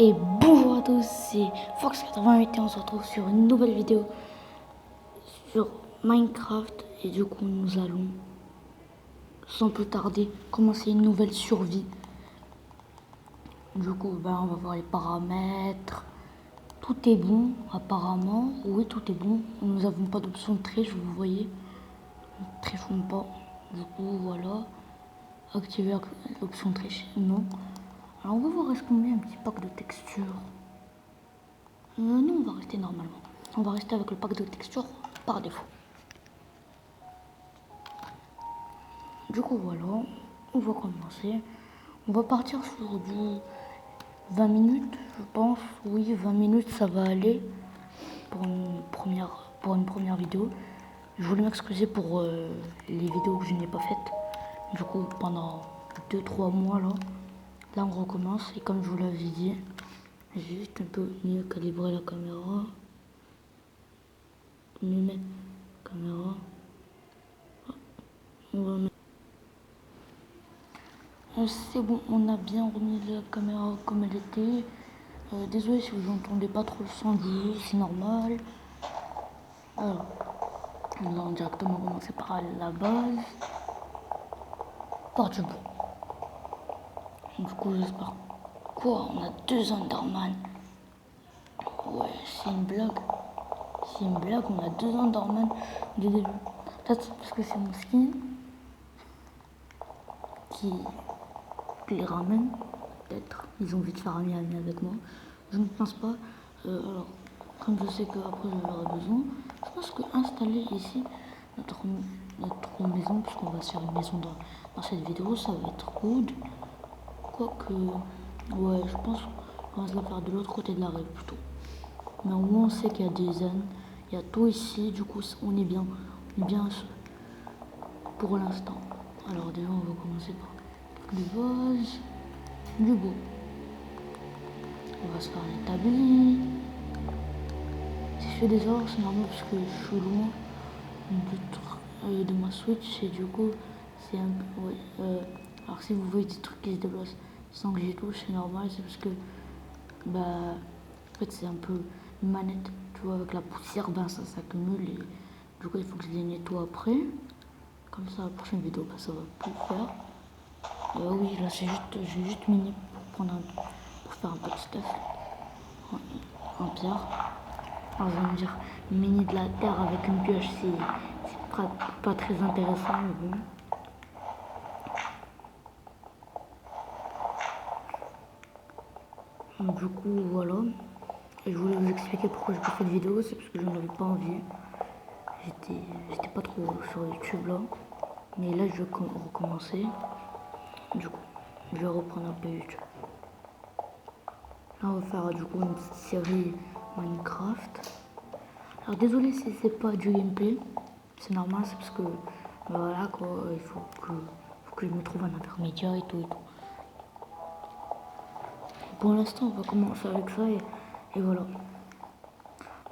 Et bonjour à tous, c'est Fox88 et on se retrouve sur une nouvelle vidéo sur Minecraft. Et du coup nous allons sans plus tarder commencer une nouvelle survie. Du coup on va voir les paramètres. Tout est bon apparemment, oui tout est bon. Nous n'avons pas d'option de triche, vous voyez. Nous ne trichons pas. Du coup voilà. Activer l'option triche, non. Alors on va voir est-ce qu'on met un petit pack de textures. Non, on va rester normalement. On va rester avec le pack de textures par défaut. Du coup, voilà. On va commencer. On va partir sur du 20 minutes, je pense. Oui, 20 minutes, ça va aller pour une première vidéo. Je voulais m'excuser pour les vidéos que je n'ai pas faites. Du coup, pendant 2-3 mois, là, on recommence. Et comme je vous l'avais dit, j'ai juste un peu mieux calibré la caméra. Mieux mettre la caméra. On va mettre... C'est bon, on a bien remis la caméra comme elle était. Désolé si vous entendez pas trop le son du jeu, c'est normal. Alors, on va directement commencer par la base. Par du bois. Du coup, j'espère. Quoi? On a 2 Enderman. Ouais, c'est une blague. C'est une blague, on a 2 Enderman dès le début. Peut-être parce que c'est mon skin qui les ramène. Peut-être. Ils ont envie de faire ami avec moi. Je ne pense pas. Alors, comme je sais qu'après j'aurai besoin, je pense que installer ici notre maison, puisqu'on va se faire une maison dans cette vidéo, ça va être rude. Quoique, ouais, je pense qu'on va se la faire de l'autre côté de la rive plutôt. Mais au moins on sait qu'il y a des ânes, il y a tout ici, du coup on est bien pour l'instant. Alors déjà on va commencer par le vase, du bois. On va se faire un établi. Si je fais des erreurs, c'est normal parce que je suis loin de ma Switch et du coup, c'est un peu. Ouais, alors, si vous voyez des trucs qui se déplacent sans que j'y touche, c'est normal, c'est parce que. Bah. En fait, c'est un peu une manette, tu vois, avec la poussière, ça s'accumule et du coup, il faut que je les nettoie après. Comme ça, la prochaine vidéo, ça va plus faire. Oui, là, j'ai juste miné pour faire un peu de stuff en pierre. Alors, je vais me dire, miner de la terre avec une pioche, c'est pas très intéressant, mais bon. Du coup, voilà. Et je voulais vous expliquer pourquoi j'ai pas fait de vidéo, c'est parce que je n'avais pas envie. J'étais pas trop sur YouTube là. Mais là, je vais recommencer. Du coup, je vais reprendre un peu YouTube. Là, on va faire du coup une petite série Minecraft. Alors, désolé si c'est pas du gameplay. C'est normal, c'est parce que voilà quoi, il faut que je me trouve un intermédiaire et tout et tout. Pour l'instant, on va commencer avec ça et voilà.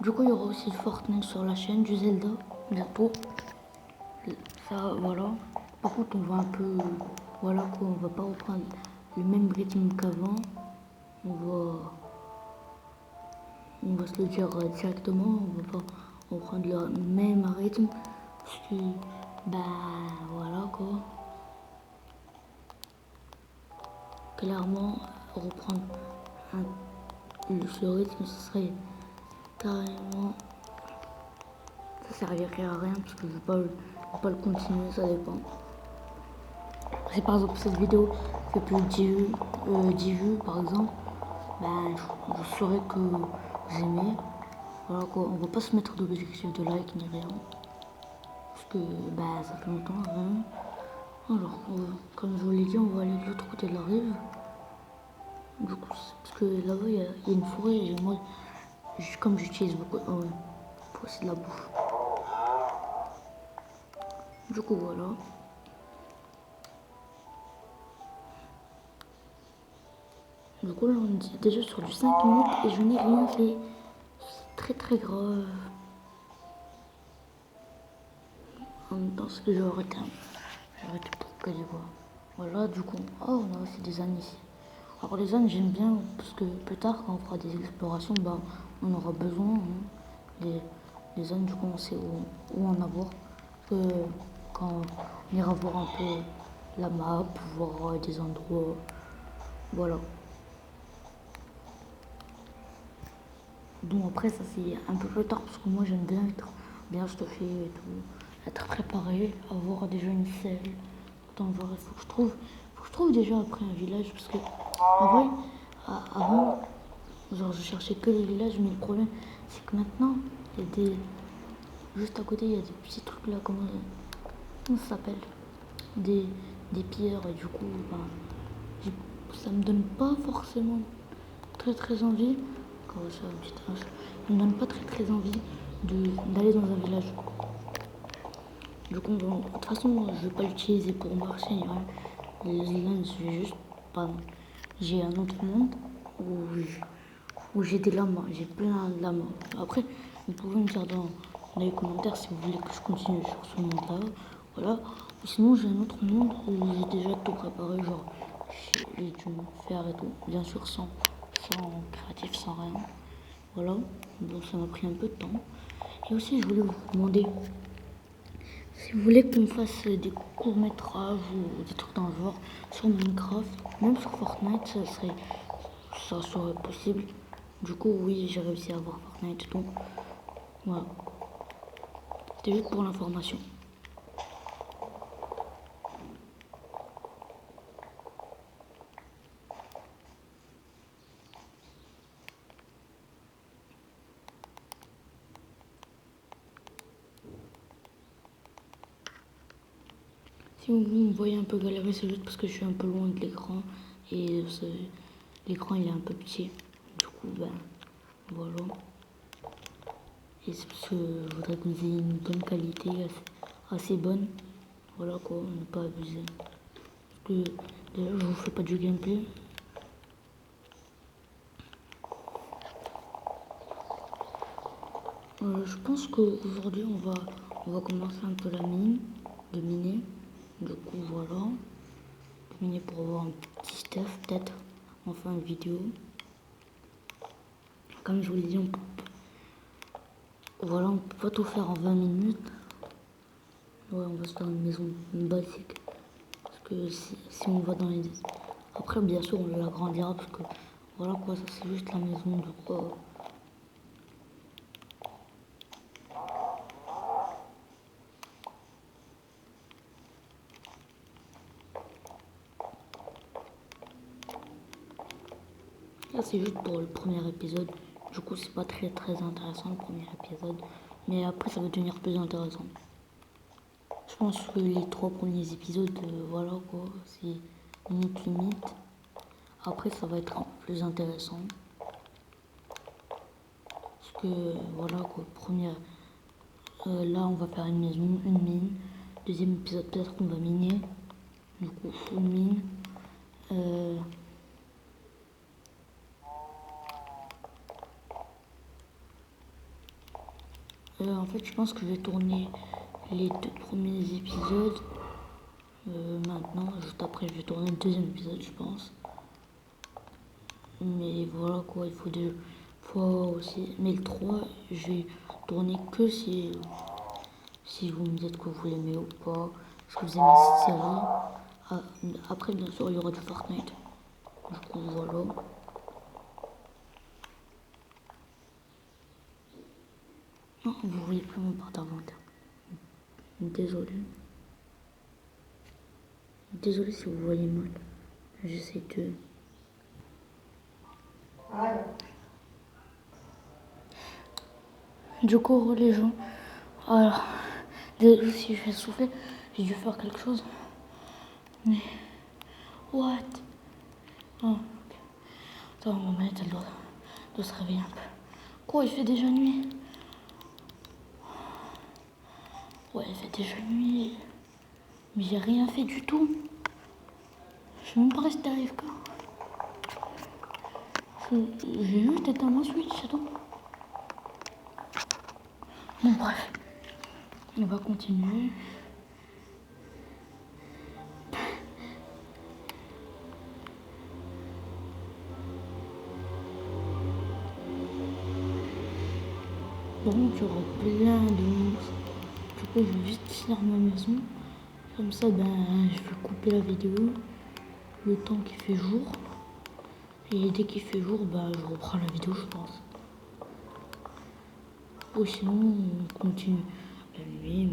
Du coup, il y aura aussi Fortnite sur la chaîne, du Zelda, bientôt. Ça, voilà. Par contre, on va un peu... Voilà quoi, on va pas reprendre le même rythme qu'avant. On va se le dire directement, on va pas reprendre le même rythme. Parce que, bah, voilà quoi. Clairement, reprendre ce rythme, ce serait carrément... Ça servirait à rien parce que je vais pas le continuer, ça dépend. Si par exemple cette vidéo fait plus de 10 vues par exemple, ben je saurais que vous aimez. Voilà quoi, on va pas se mettre d'objectif de like ni rien. Parce que ben ça fait longtemps vraiment. Alors, comme je vous l'ai dit, on va aller de l'autre côté de la rive. Du coup, parce que là-bas il y a une forêt et moi, comme j'utilise beaucoup pour essayer de la bouffe. Du coup voilà. Du coup là on est déjà sur du 5 minutes et je n'ai rien fait. C'est très très grave. En même temps ce que j'ai arrêté pour caler quoi. Voilà du coup. Oh on a aussi des ânes ici. Alors les zones j'aime bien parce que plus tard quand on fera des explorations, bah, on aura besoin des zones, du coup on sait où en avoir. Parce que quand on ira voir un peu la map, voir des endroits, voilà. Donc après ça c'est un peu plus tard parce que moi j'aime bien être bien stuffé et tout, être préparé, avoir déjà une selle. Attends, voir, faut que je trouve déjà après un village parce que en vrai, avant, genre je cherchais que les villages, mais le problème c'est que maintenant, il y a des, juste à côté il y a des petits trucs là, comment ça s'appelle, des, des pierres et du coup, ben, ça me donne pas forcément très envie. Comment ça, petite hache. Ça me donne pas très envie d'aller dans un village. Du coup, bon, de toute façon, je vais pas l'utiliser pour marcher ni rien. Les lands, je vais juste, pardon, j'ai un autre monde où j'ai des lamas, j'ai plein de lamas. Après, vous pouvez me dire dans les commentaires si vous voulez que je continue sur ce monde-là. Voilà. Ou sinon, j'ai un autre monde où j'ai déjà tout préparé, genre j'ai dû faire et tout. Bien sûr, sans créatif, sans rien. Voilà. Donc ça m'a pris un peu de temps. Et aussi, je voulais vous demander si vous voulez qu'on fasse des courts-métrages ou des trucs dans le genre sur Minecraft, même sur Fortnite, ça serait possible. Du coup, oui, j'ai réussi à avoir Fortnite et tout. Voilà. C'était juste pour l'information. Si vous me voyez un peu galérer, c'est juste parce que je suis un peu loin de l'écran et l'écran il est un peu petit. Du coup, ben voilà. Et c'est parce que je voudrais que vous ayez une bonne qualité, assez bonne. Voilà quoi, ne pas abuser. Parce que d'ailleurs, je vous fais pas du gameplay. Je pense qu'aujourd'hui, on va commencer un peu la mine, de miner. Du coup, voilà. De miner pour avoir un petit stuff, peut-être. On fait une vidéo. Comme je vous l'ai dit, voilà, on peut pas tout faire en 20 minutes. Ouais, on va se faire une maison basique. Parce que si on va dans les... Après, bien sûr, on l'agrandira parce que voilà quoi, ça c'est juste la maison de quoi. Là, c'est juste pour le premier épisode. Du coup, c'est pas très intéressant le premier épisode. Mais après, ça va devenir plus intéressant. Je pense que les 3 premiers épisodes, voilà quoi, c'est limite. Après, ça va être un peu plus intéressant. Parce que, voilà quoi, là, on va faire une maison, une mine. Deuxième épisode, peut-être qu'on va miner. Du coup, full mine. En fait, je pense que je vais tourner les 2 premiers épisodes. Maintenant, juste après, je vais tourner le deuxième épisode, je pense. Mais voilà quoi, il faut 2 fois aussi. Mais le 3, je vais tourner que si vous me dites que vous l'aimez ou pas. Est-ce que vous aimez cette série? Ah, après, bien sûr, il y aura du Fortnite. Du coup, voilà. Non, vous voyez plus mon porte d'inventaire. Désolé. Désolé si vous voyez mal. J'essaie de... Du coup, les gens... Alors, désolé si je vais souffler. J'ai dû faire quelque chose. Mais... What? Oh, ok. Attends, ma manette, elle doit se réveiller un peu. Quoi, il fait déjà nuit? Ouais, il fait déjà nuit. Mais j'ai rien fait du tout. Je suis même pas resté à l'AFK. J'ai juste éteint mon Switch, c'est tout. Bon, bref. On va continuer. Par contre, il y aura plein de monstres. Du coup, je vais vite finir ma maison. Comme ça, ben, je vais couper la vidéo le temps qu'il fait jour. Et dès qu'il fait jour, ben, je reprends la vidéo, je pense. Ou sinon, on continue la nuit,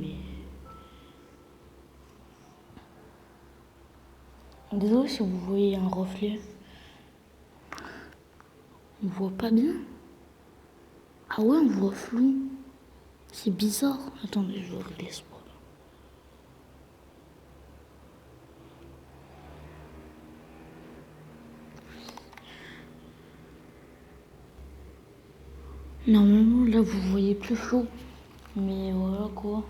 mais... Désolé si vous voyez un reflet. On voit pas bien. Ah ouais, on voit flou. C'est bizarre. Attendez, je vais régler ce problème. Normalement, là, vous voyez plus flou. Mais voilà quoi.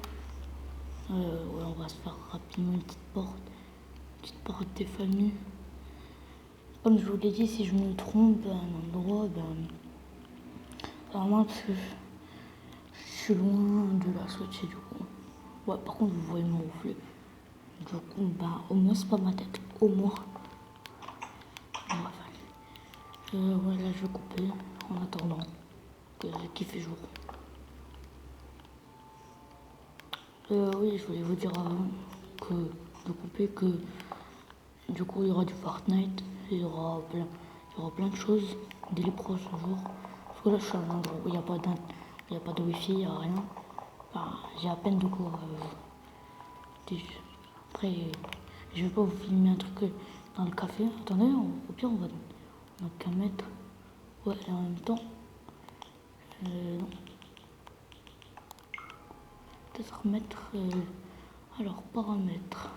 Ouais, on va se faire rapidement une petite porte. Une petite porte des familles. Comme je vous l'ai dit, si je me trompe à un endroit, ben... Vraiment, parce que je suis loin de la sortie du coup. Ouais, par contre, vous voyez mon reflet. Du coup, bah, au moins, c'est pas ma tête. Au moins. Ouais, là, je vais couper en attendant qu'il fait jour. Oui, je voulais vous dire avant de couper que du coup, il y aura du Fortnite. Il y aura plein de choses dès les prochains jours. Parce que là, je suis à un endroit où il n'y a pas de wifi, il n'y a rien. Enfin, j'ai à peine de quoi. Après, je vais pas vous filmer un truc dans le café. Attendez, au pire, on a qu'à mettre. Ouais, et en même temps. Non. Peut-être mettre. Alors, paramètres.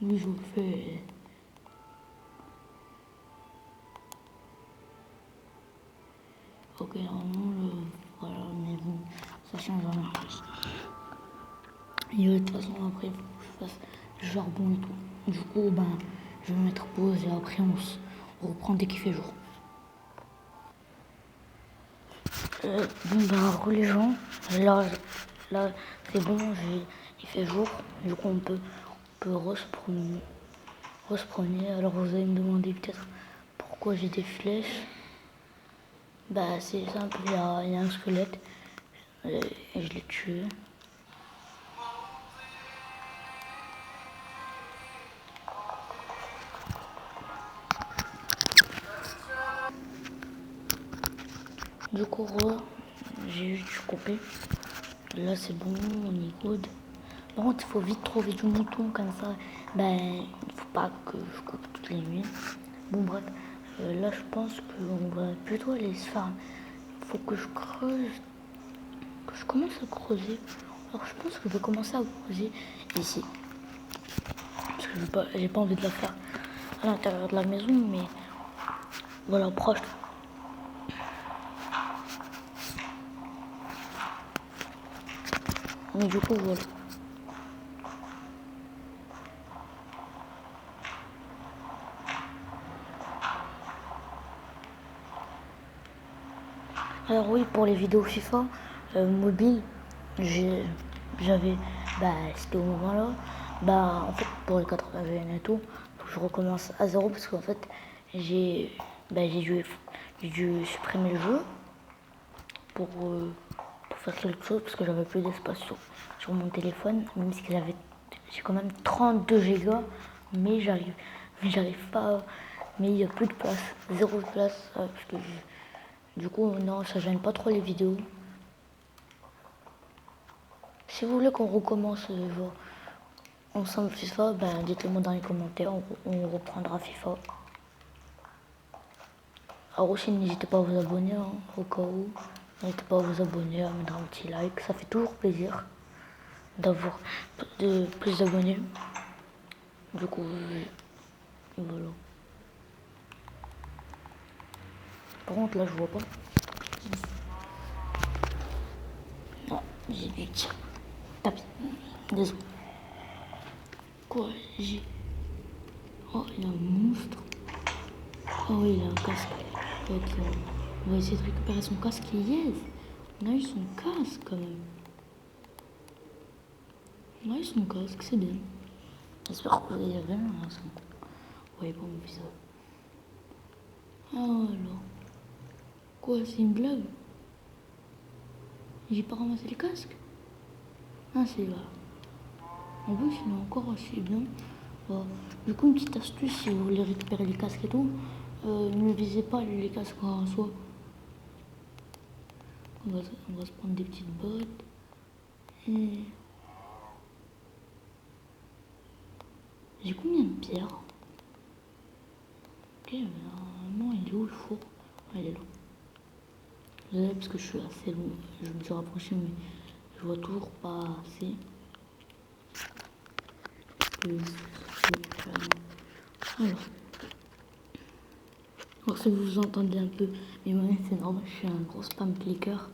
Oui, je vous fais. Ok, normalement, voilà, mais bon, ça change rien. Et de toute façon, après, il faut que je fasse du charbon et tout. Du coup, ben, je vais mettre pause et après, on reprend dès qu'il fait jour. Bon, ben, les gens, là c'est bon, il fait jour. Du coup, on peut se promener. Alors, vous allez me demander peut-être pourquoi j'ai des flèches. Bah, c'est simple, il y a un squelette et je l'ai tué. Du coup, j'ai juste coupé. Là, c'est bon, on est good. Par contre, il faut vite trouver du mouton comme ça. Ben, il faut pas que je coupe toutes les nuits. Bon, bref, là, je pense qu'on va plutôt aller se faire. Il faut que je creuse, que je commence à creuser. Alors, je pense que je vais commencer à creuser ici. Parce que j'ai pas envie de la faire à l'intérieur de la maison, mais voilà, proche. Mais du coup, voilà. Alors oui, pour les vidéos FIFA mobile, j'avais, c'était au moment là, en fait pour les 80 VM et tout, faut que je recommence à zéro parce qu'en fait j'ai dû supprimer le jeu pour faire quelque chose parce que j'avais plus d'espace sur mon téléphone, même si j'ai quand même 32 Go, mais j'arrive pas, mais il n'y a plus de place, zéro de place, parce que du coup, non, ça gêne pas trop les vidéos. Si vous voulez qu'on recommence genre, ensemble FIFA, dites-le moi dans les commentaires, on reprendra FIFA. Alors aussi, n'hésitez pas à vous abonner, hein, au cas où. N'hésitez pas à vous abonner, à mettre un petit like, ça fait toujours plaisir d'avoir plus d'abonnés. Du coup, voilà. Par contre, là, je vois pas. Non, j'ai du tir. Tapis. Désolé. Quoi, j'ai... Oh, il y a un monstre. Oh oui, il a un casque. Ok, on va essayer de récupérer son casque. Yes, on a eu son casque quand même. On a eu son casque, c'est bien. J'espère que vous avez rien à son... Vous voyez pas mon visage. Oh alors. Quoi, c'est une blague? J'ai pas ramassé les casques. Ah, c'est là. En plus, il est encore assez bien. Bon, du coup, une petite astuce, si vous voulez récupérer les casques et tout, ne visez pas les casques en soi. On va se prendre des petites bottes. Et... J'ai combien de pierres? Ok, mais normalement, il est où le four? Ah, il est là. Désolé parce que je suis assez loin. Je me suis rapproché, mais je vois toujours pas assez. Alors. Alors si vous entendez un peu mes mains, c'est normal, je suis un gros spam clicker.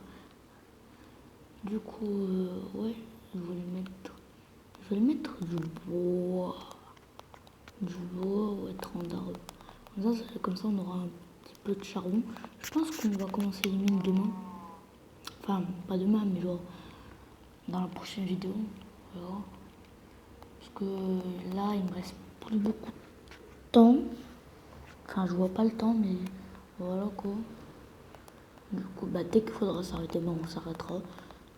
Du coup, ouais, je vais mettre du bois. Du bois, ouais, tronc d'arbre. Comme ça, on aura un petit peu de charbon. Je pense qu'on va commencer les mines demain. Enfin, pas demain, mais genre dans la prochaine vidéo. Voilà. Parce que là, il me reste plus beaucoup de temps. Enfin, je vois pas le temps, mais voilà quoi. Du coup, bah, dès qu'il faudra s'arrêter, bah, on s'arrêtera.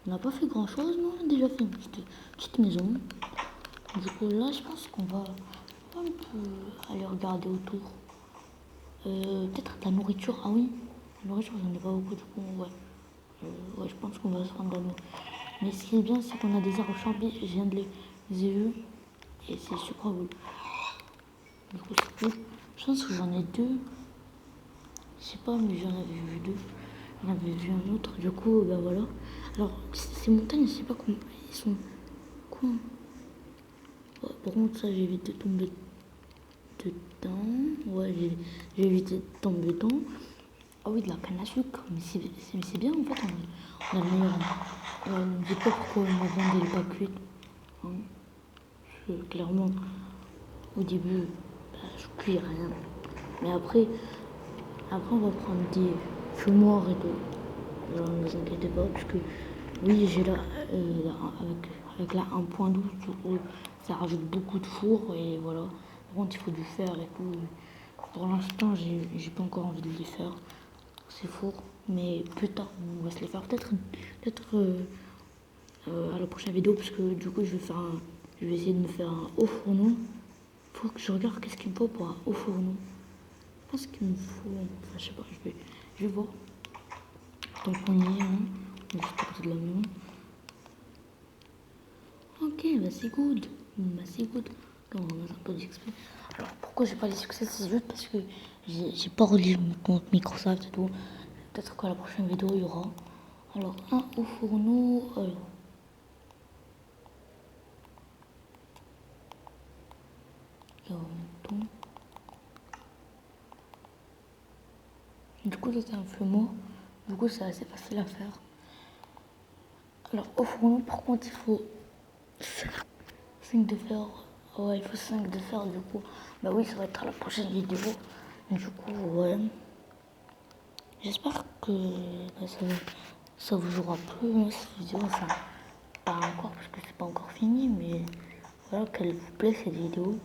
On n'a pas fait grand chose, mais on a déjà fait une petite maison. Du coup, là, je pense qu'on va un peu aller regarder autour. Peut-être de la nourriture. Ah oui, la nourriture, j'en ai pas beaucoup, du coup, ouais. Ouais, je pense qu'on va se rendre de la nourriture. Mais ce qui est bien, c'est qu'on a des arbres champi. Je viens de les ai vus. Et c'est super beau. Du coup, c'est cool. Je pense que j'en ai deux. Je sais pas, mais j'en avais vu deux. J'en avais vu un autre. Du coup, bah voilà. Alors, ces montagnes, je sais pas comment. Ils sont. Quoi? Ouais, par contre, ça, j'ai évité de tomber dedans. Ouais, j'ai évité de tomber dedans. Ah oui, de la canne à sucre. Mais c'est bien, en fait. On a le meilleur. Ne me dis pas pourquoi ma viande n'est pas cuite. Hein. Parce que, clairement, au début, bah, je cuis rien. Mais après, on va prendre des fumoirs et tout. Alors, ne vous inquiétez pas, parce que oui, j'ai là, avec la 1.12, du coup, ça rajoute beaucoup de four et voilà. Par contre, il faut du fer et tout. Pour l'instant, j'ai pas encore envie de les faire, ces fours, mais plus tard, on va se les faire. Peut-être à la prochaine vidéo, parce que du coup, je vais essayer de me faire un haut fourneau. Faut que je regarde qu'est-ce qu'il me faut pour un haut fourneau. Je pense qu'il me faut, enfin, je sais pas, je vais voir. Donc on y est, hein. On est juste à côté de la maison. Ok, bah c'est good. Bah c'est good. On va mettre un peu d'XP. Alors pourquoi j'ai pas les succès, c'est juste parce que j'ai pas relié mon compte Microsoft et tout. Peut-être qu'à la prochaine vidéo il y aura. Alors un au fourneau. Alors. Il y a un ton. Du coup ça c'est un fumeau. Du coup c'est assez facile à faire. Alors au fourneau par contre il faut 5 de fer. Ouais, il faut 5 de fer du coup. Bah oui, ça va être à la prochaine vidéo. Du coup, ouais. J'espère que bah, ça vous aura plu, hein, cette vidéo. Enfin, pas encore parce que c'est pas encore fini, mais voilà, qu'elle vous plaît cette vidéo.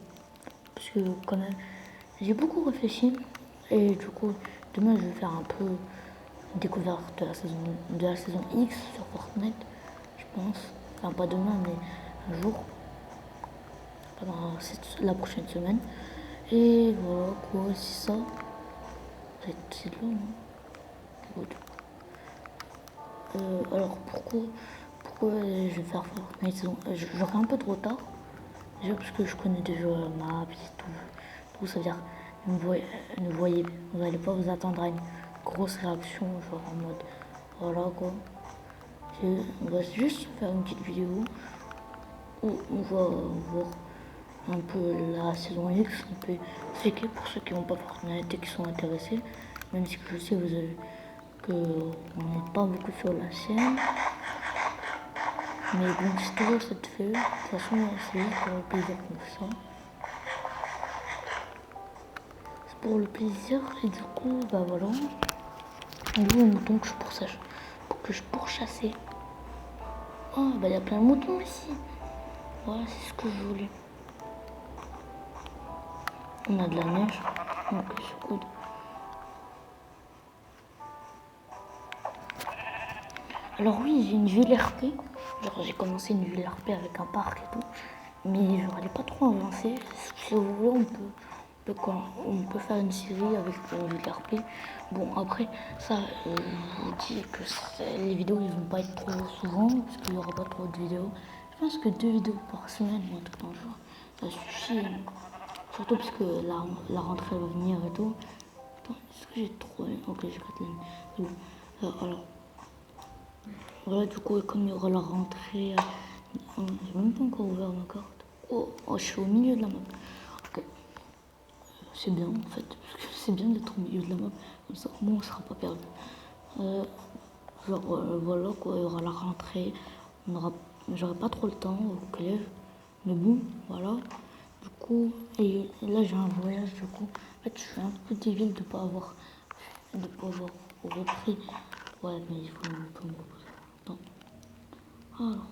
Parce que quand même, j'ai beaucoup réfléchi. Et du coup, demain, je vais faire un peu une découverte de la saison X sur Fortnite, je pense. Enfin, pas demain, mais un jour. Pendant la prochaine semaine. Et voilà quoi, c'est ça. C'est de l'eau, non? Alors pourquoi je vais faire Fortnite saison? J'aurai un peu de retard. Déjà parce que je connais déjà la map et tout. Tout ça veut dire, vous n'allez pas vous attendre à une grosse réaction, genre en mode, voilà quoi. On va juste faire une petite vidéo où on va voir un peu la saison X, un peu expliquer pour ceux qui n'ont pas Fortnite et qui sont intéressés, même si je sais vous avez qu'on n'est pas beaucoup sur la chaîne. Mais bon, c'est toujours cette fait. De toute façon, c'est juste pour le plaisir qu'on fait ça. C'est pour le plaisir et du coup, bah voilà. On joue au mouton que je pourchassais. Oh, bah il y a plein de moutons ici. Voilà, c'est ce que je voulais. On a de la neige, donc c'est cool. Alors oui, j'ai une ville RP. Genre j'ai commencé une ville RP avec un parc et tout. Mais genre elle est pas trop avancée. Si vous voulez, on peut faire une série avec une ville RP. Bon après, ça, je vous dis que les vidéos ils vont pas être trop souvent, parce qu'il y aura pas trop de vidéos. Je pense que 2 vidéos par semaine ou un truc dans le genre, ça suffit. Surtout parce que la rentrée va venir et tout. Attends, est-ce que j'ai trop... Ok, j'ai 4 lignes. C'est bon. Alors, voilà, du coup, comme il y aura la rentrée, j'ai même pas encore ouvert ma carte. Oh, je suis au milieu de la map. Ok, c'est bien en fait, parce que c'est bien d'être au milieu de la map, comme ça au moins on sera pas perdu. Voilà quoi, il y aura la rentrée, j'aurai pas trop le temps au collège, mais bon, voilà. Du coup, et là j'ai un voyage, du coup, en fait je suis un peu débile de pas avoir repris. Ouais, mais il faut me proposer. Attends. Alors,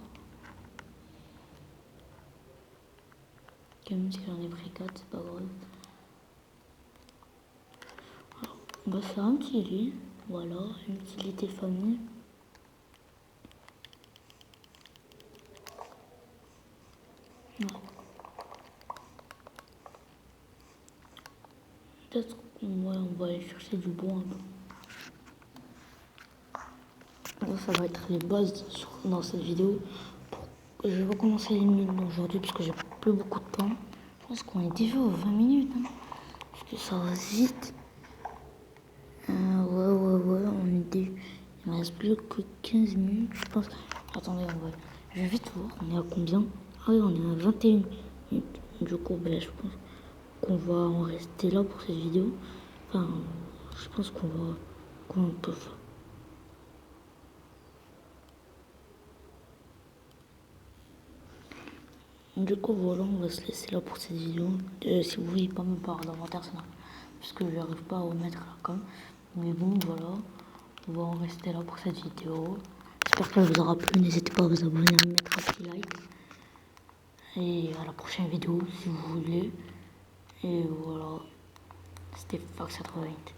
même si j'en ai pris 4, c'est pas grave. On va faire un petit lit, voilà, une utilité famille. Ouais. Peut-être ouais, on va aller chercher du bois un peu. Là, ça va être les bases dans cette vidéo. Je vais pas commencer les mines aujourd'hui parce que j'ai plus beaucoup de temps. Je pense qu'on est déjà aux 20 minutes. Hein, parce que ça va vite. Ouais, on est déjà... Il me reste plus que 15 minutes, je pense. Attendez, je vais vite voir. On est à combien? Ah oui, on est à 21 minutes. Du coup, ben, je pense qu'on va en rester là pour cette vidéo. Enfin, je pense qu'on peut faire. Du coup, voilà, on va se laisser là pour cette vidéo. Si vous voyez pas me parler d'inventaire, c'est normal. Parce que je n'arrive pas à remettre la com. Mais bon, voilà. On va en rester là pour cette vidéo. J'espère qu'elle vous aura plu. N'hésitez pas à vous abonner, à mettre un petit like. Et à la prochaine vidéo, si vous voulez. Et voilà. C'était Fox 88.